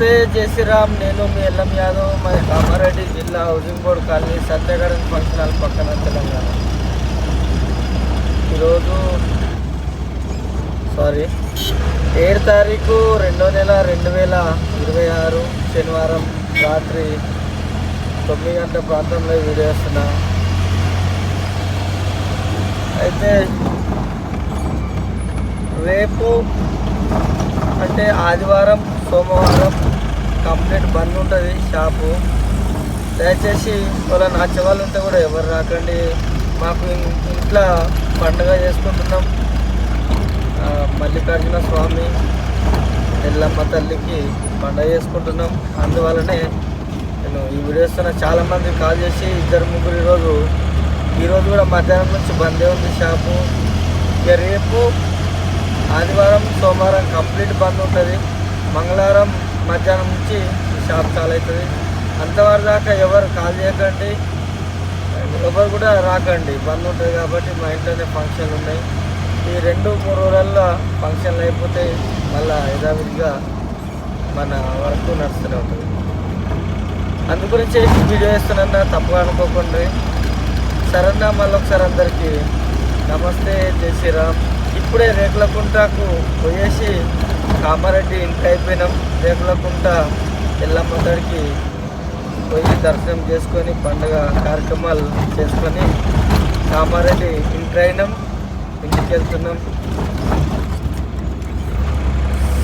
నమస్తే జై శ్రీరామ్. నేను మీ ఎల్ఎం యాదవ్. మరి కామారెడ్డి జిల్లా housing board colony Satya garden function hall పక్కన తెలంగాణ. ఈరోజు 7 తారీఖు 2వ నెల 2026 శనివారం రాత్రి 9 గంటల ప్రాంతంలో వీడియో వేస్తున్నా. అయితే రేపు అంటే ఆదివారం సోమవారం కంప్లీట్ బంద్ ఉంటుంది షాపు. దయచేసి వాళ్ళ నచ్చే వాళ్ళు ఉంటే కూడా ఎవరు రాకండి. మాకు ఇంట్లో పండుగ చేసుకుంటున్నాం. మల్లికార్జున స్వామి ఎల్లమ్మ తల్లికి పండుగ చేసుకుంటున్నాం. అందువల్లనే నేను ఈ వీడియో ఇస్తున్నా. చాలామంది కాల్ చేసి 2-3 ఈరోజు కూడా మధ్యాహ్నం నుంచి బందే ఉంది షాపు. ఇక రేపు ఆదివారం సోమవారం కంప్లీట్ బంద్ ఉంటుంది. మంగళవారం మధ్యాహ్నం నుంచి షాప్ చాలు అవుతుంది. అంతవరకు దాకా ఎవరు కాల్ చేయకండి, ఎవరు కూడా రాకండి. బంద్ ఉంటుంది కాబట్టి మా ఇంట్లోనే ఫంక్షన్లు ఉన్నాయి. ఈ 2-3 రోజుల్లో ఫంక్షన్లు అయిపోతే మళ్ళీ యథావిధిగా మన వర్క్ నడుస్తూనే ఉంటుంది. అందుగురించి వీడియో వేస్తున్నా, తప్పుగా అనుకోకండి. సరేనా, మళ్ళీ ఒకసారి అందరికీ నమస్తే జై శ్రీరామ్. ఇప్పుడే రేకులకుంటకు పోయేసి కామారెడ్డి ఇంటి అయిపోయినాం. రేకులకుంట ఎల్లమ్మ తడికి పోయి దర్శనం చేసుకొని పండుగ కార్యక్రమాలు చేసుకొని కామారెడ్డి ఇంటి అయినాం. ఇంటికి వెళ్తున్నాం.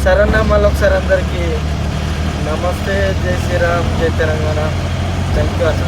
సరేనా, మళ్ళీ ఒకసారి అందరికీ నమస్తే జై శ్రీరామ్, జై తెలంగాణ. థ్యాంక్ యూ అన్న.